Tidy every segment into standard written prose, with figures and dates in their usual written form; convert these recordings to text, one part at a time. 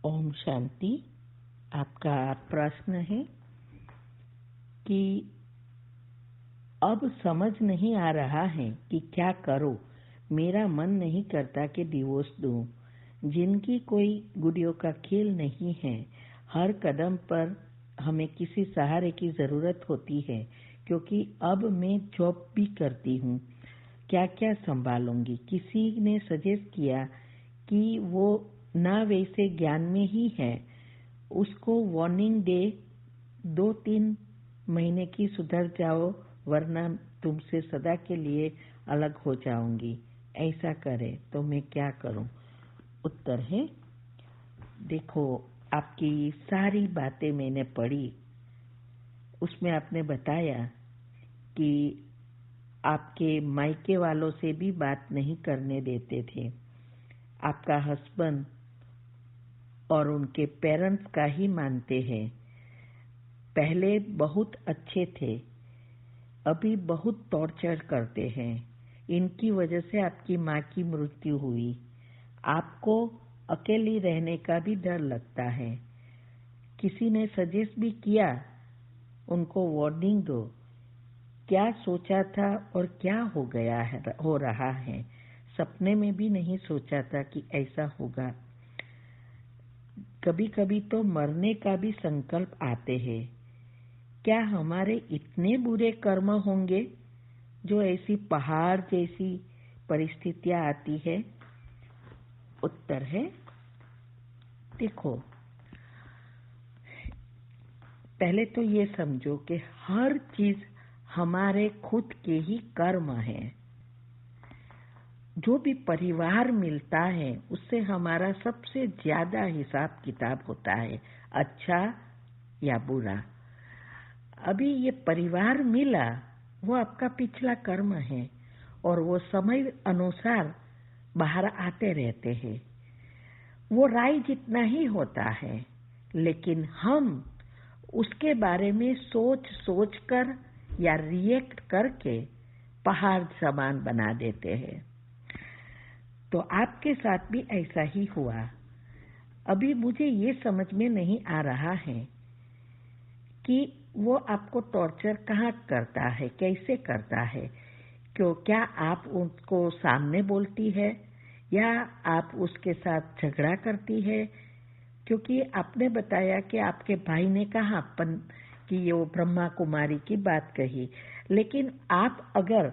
ओम शांति। आपका प्रश्न है कि अब समझ नहीं आ रहा है कि क्या करो। मेरा मन नहीं करता कि डिवोर्स दूं। जिनकी कोई गुड़ियों का खेल नहीं है। हर कदम पर हमें किसी सहारे की जरूरत होती है, क्योंकि अब मैं जॉब भी करती हूँ। क्या क्या संभालूंगी। किसी ने सजेस्ट किया कि वो ना वैसे ज्ञान में ही है, उसको वार्निंग दे 2-3 महीने की सुधर जाओ, वरना तुमसे सदा के लिए अलग हो जाऊंगी। ऐसा करे तो मैं क्या करूं। उत्तर है, देखो, आपकी सारी बातें मैंने पढ़ी। उसमें आपने बताया कि आपके मायके वालों से भी बात नहीं करने देते थे। आपका हस्बैंड और उनके पेरेंट्स का ही मानते हैं। पहले बहुत अच्छे थे, अभी बहुत टॉर्चर करते हैं। इनकी वजह से आपकी माँ की मृत्यु हुई। आपको अकेली रहने का भी डर लगता है। किसी ने सजेस्ट भी किया, उनको वार्निंग दो। क्या सोचा था और क्या हो रहा है। सपने में भी नहीं सोचा था कि ऐसा होगा। कभी कभी तो मरने का भी संकल्प आते हैं। क्या हमारे इतने बुरे कर्म होंगे जो ऐसी पहाड़ जैसी परिस्थितियां आती है। उत्तर है, देखो, पहले तो ये समझो कि हर चीज हमारे खुद के ही कर्म है। जो भी परिवार मिलता है उससे हमारा सबसे ज्यादा हिसाब किताब होता है, अच्छा या बुरा। अभी ये परिवार मिला, वो आपका पिछला कर्म है और वो समय अनुसार बाहर आते रहते हैं। वो राय जितना ही होता है, लेकिन हम उसके बारे में सोच कर या रिएक्ट करके पहाड़ समान बना देते हैं। तो आपके साथ भी ऐसा ही हुआ। अभी मुझे ये समझ में नहीं आ रहा है कि वो आपको टॉर्चर कहाँ करता है, कैसे करता है। क्या आप उसको सामने बोलती है या आप उसके साथ झगड़ा करती है। क्योंकि आपने बताया कि आपके भाई ने कहा कि वो ब्रह्मा कुमारी की बात कही, लेकिन आप अगर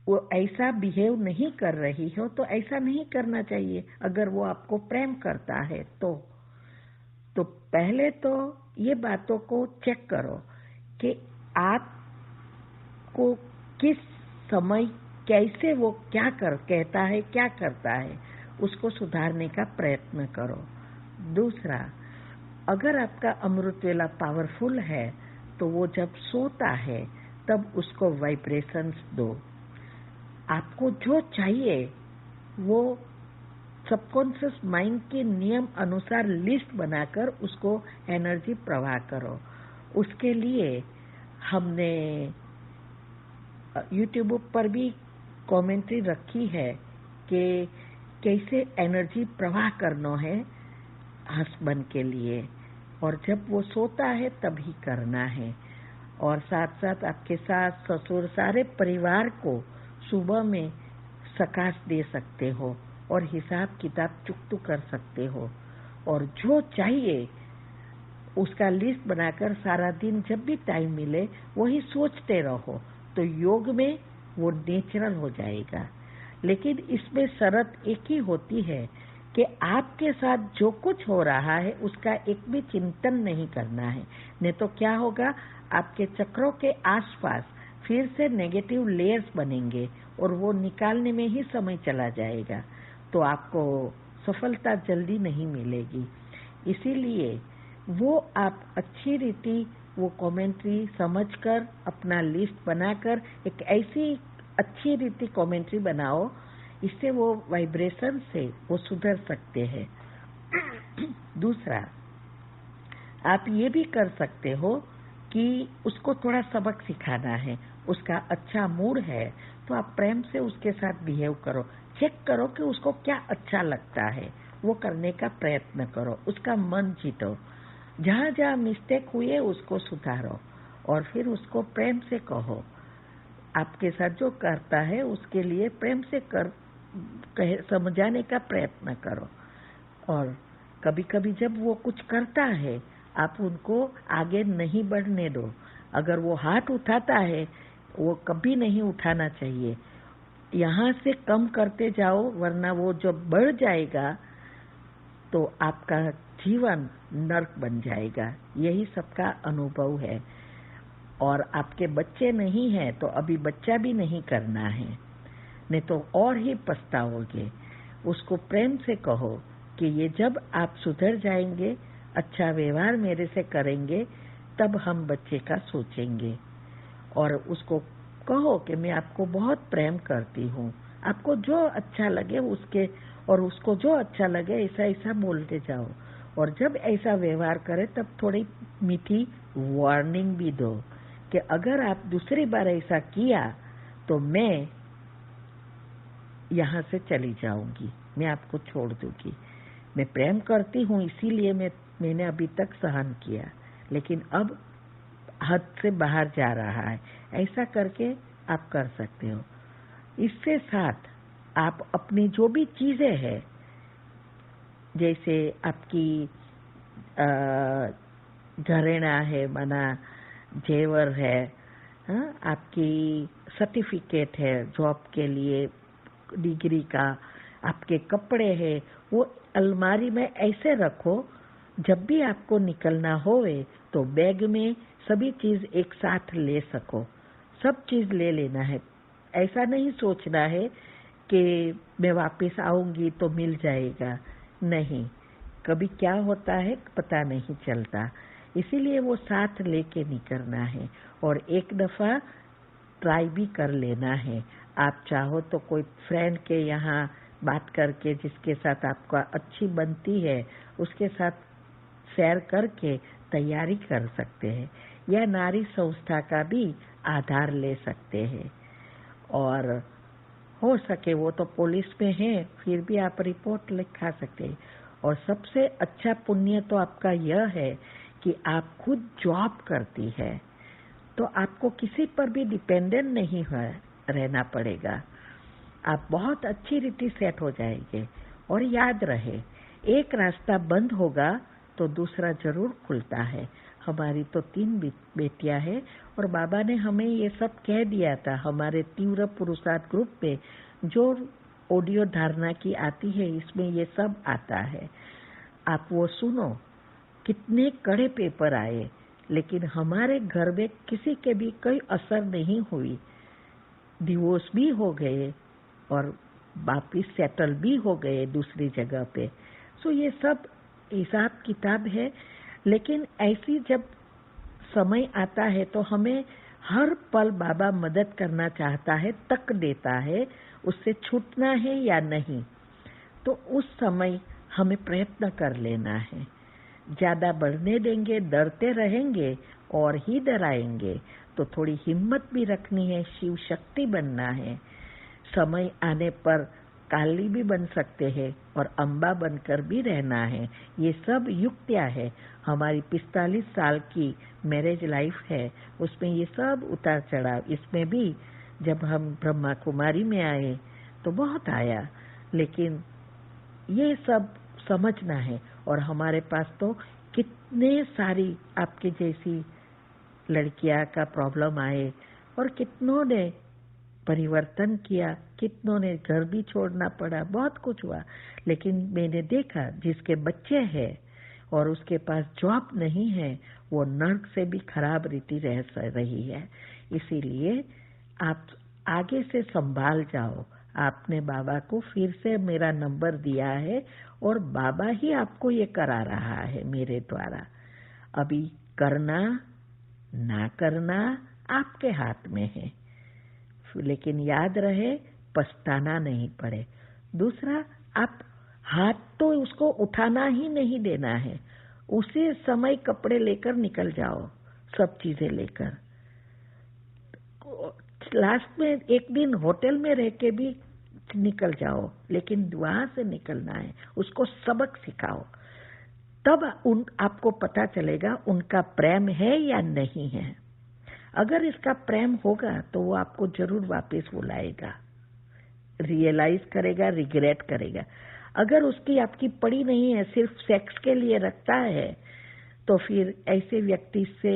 वो ऐसा बिहेव नहीं कर रही हो तो ऐसा नहीं करना चाहिए। अगर वो आपको प्रेम करता है तो पहले तो ये बातों को चेक करो कि आपको किस समय कैसे वो क्या कहता है, क्या करता है, उसको सुधारने का प्रयत्न करो। दूसरा, अगर आपका अमृत वेला पावरफुल है तो वो जब सोता है तब उसको वाइब्रेशंस दो। आपको जो चाहिए वो सबकॉन्शियस माइंड के नियम अनुसार लिस्ट बनाकर उसको एनर्जी प्रवाह करो। उसके लिए हमने यूट्यूब पर भी कमेंट्री रखी है कि कैसे एनर्जी प्रवाह करना है हस्बैंड के लिए, और जब वो सोता है तभी करना है। और साथ साथ आपके सास ससुर सारे परिवार को सुबह में सकाश दे सकते हो और हिसाब किताब चुकतू कर सकते हो। और जो चाहिए उसका लिस्ट बनाकर सारा दिन जब भी टाइम मिले वही सोचते रहो, तो योग में वो नेचुरल हो जाएगा। लेकिन इसमें शर्त एक ही होती है कि आपके साथ जो कुछ हो रहा है उसका एक भी चिंतन नहीं करना है। नहीं तो क्या होगा, आपके चक्रों के आसपास फिर से नेगेटिव लेयर्स बनेंगे और वो निकालने में ही समय चला जाएगा, तो आपको सफलता जल्दी नहीं मिलेगी। इसीलिए वो आप अच्छी रीति वो कमेंट्री समझकर अपना लिस्ट बनाकर एक ऐसी अच्छी रीति कमेंट्री बनाओ, इससे वो वाइब्रेशन से वो सुधर सकते हैं। दूसरा, आप ये भी कर सकते हो कि उसको थोड़ा सबक सिखाना है। उसका अच्छा मूड है तो आप प्रेम से उसके साथ बिहेव करो। चेक करो कि उसको क्या अच्छा लगता है, वो करने का प्रयत्न करो, उसका मन जीतो। जहाँ जहाँ मिस्टेक हुई है उसको सुधारो और फिर उसको प्रेम से कहो। आपके साथ जो करता है उसके लिए प्रेम से समझाने का प्रयत्न करो। और कभी कभी जब वो कुछ करता है आप उनको आगे नहीं बढ़ने दो। अगर वो हाथ उठाता है वो कभी नहीं उठाना चाहिए, यहाँ से कम करते जाओ, वरना वो जब बढ़ जाएगा तो आपका जीवन नर्क बन जाएगा। यही सबका अनुभव है। और आपके बच्चे नहीं हैं तो अभी बच्चा भी नहीं करना है, नहीं तो और ही पछताओगे। उसको प्रेम से कहो कि ये जब आप सुधर जाएंगे, अच्छा व्यवहार मेरे से करेंगे, तब हम बच्चे का सोचेंगे। और उसको कहो कि मैं आपको बहुत प्रेम करती हूँ, आपको जो अच्छा लगे उसके, और उसको जो अच्छा लगे ऐसा ऐसा बोलते जाओ। और जब ऐसा व्यवहार करे तब थोड़ी मीठी वार्निंग भी दो कि अगर आप दूसरी बार ऐसा किया तो मैं यहाँ से चली जाऊंगी, मैं आपको छोड़ दूंगी। मैं प्रेम करती हूँ इसीलिए मैंने अभी तक सहन किया, लेकिन अब हद से बाहर जा रहा है। ऐसा करके आप कर सकते हो। इससे साथ आप अपनी जो भी चीजें हैं, जैसे आपकी घरेणा है, माना जेवर है, आपकी सर्टिफिकेट है जॉब के लिए, डिग्री का, आपके कपड़े हैं, वो अलमारी में ऐसे रखो, जब भी आपको निकलना होवे तो बैग में सभी चीज एक साथ ले सको। सब चीज ले लेना है। ऐसा नहीं सोचना है कि मैं वापस आऊंगी तो मिल जाएगा, नहीं, कभी क्या होता है पता नहीं चलता। इसीलिए वो साथ लेके निकलना है। और एक दफा ट्राई भी कर लेना है। आप चाहो तो कोई फ्रेंड के यहाँ बात करके, जिसके साथ आपका अच्छी बनती है, उसके साथ शेयर करके तैयारी कर सकते हैं, या नारी संस्था का भी आधार ले सकते हैं। और हो सके वो तो पुलिस में है, फिर भी आप रिपोर्ट लिखा सकते हैं। और सबसे अच्छा पुण्य तो आपका यह है कि आप खुद जॉब करती है, तो आपको किसी पर भी डिपेंडेंट नहीं रहना पड़ेगा। आप बहुत अच्छी रीति सेट हो जाएंगे। और याद रहे, एक रास्ता बंद होगा तो दूसरा जरूर खुलता है। हमारी तो 3 बेटियां हैं और बाबा ने हमें ये सब कह दिया था। हमारे तीव्र पुरुषार्थ ग्रुप में जो ऑडियो धारणा की आती है, इसमें ये सब आता है। आप वो सुनो, कितने कड़े पेपर आए, लेकिन हमारे घर में किसी के भी कोई असर नहीं हुई। डिवोर्स भी हो गए और वापिस सेटल भी हो गए दूसरी जगह पे। सो ये सब हिसाब किताब है। लेकिन ऐसी जब समय आता है तो हमें हर पल बाबा मदद करना चाहता है, तक देता है, उससे छूटना है या नहीं, तो उस समय हमें प्रयत्न कर लेना है। ज्यादा बढ़ने देंगे, डरते रहेंगे और ही डराएंगे, तो थोड़ी हिम्मत भी रखनी है, शिव शक्ति बनना है। समय आने पर काली भी बन सकते हैं और अम्बा बनकर भी रहना है। ये सब युक्तियां है। हमारी 45 साल की मैरिज लाइफ है, उसमें ये सब उतार चढ़ाव। इसमें भी जब हम ब्रह्मा कुमारी में आए तो बहुत आया, लेकिन ये सब समझना है। और हमारे पास तो कितने सारी आपके जैसी लड़कियां का प्रॉब्लम आए और कितनों ने परिवर्तन किया, कितनों ने घर भी छोड़ना पड़ा, बहुत कुछ हुआ। लेकिन मैंने देखा जिसके बच्चे हैं और उसके पास जॉब नहीं है, वो नर्क से भी खराब रीति रह रही है। इसीलिए आप आगे से संभाल जाओ। आपने बाबा को फिर से मेरा नंबर दिया है और बाबा ही आपको ये करा रहा है मेरे द्वारा। अभी करना ना करना आपके हाथ में है, लेकिन याद रहे पछताना नहीं पड़े। दूसरा, आप हाथ तो उसको उठाना ही नहीं देना है। उसी समय कपड़े लेकर निकल जाओ, सब चीजें लेकर। लास्ट में एक दिन होटल में रह के भी निकल जाओ, लेकिन वहां से निकलना है, उसको सबक सिखाओ, तब आपको पता चलेगा उनका प्रेम है या नहीं है। अगर इसका प्रेम होगा तो वो आपको जरूर वापस बुलाएगा, रियलाइज करेगा, रिग्रेट करेगा। अगर उसकी आपकी पड़ी नहीं है, सिर्फ सेक्स के लिए रखता है, तो फिर ऐसे व्यक्ति से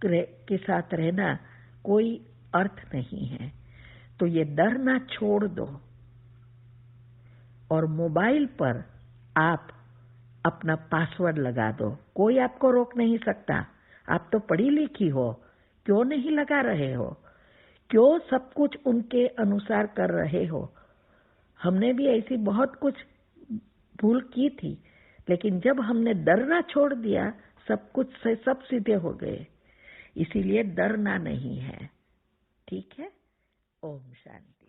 के साथ रहना कोई अर्थ नहीं है। तो ये डरना छोड़ दो और मोबाइल पर आप अपना पासवर्ड लगा दो, कोई आपको रोक नहीं सकता। आप तो पढ़ी लिखी हो, क्यों नहीं लगा रहे हो? क्यों सब कुछ उनके अनुसार कर रहे हो? हमने भी ऐसी बहुत कुछ भूल की थी, लेकिन जब हमने डरना छोड़ दिया, सब कुछ से सब सीधे हो गए। इसीलिए डरना नहीं है, ठीक है? ओम शांति।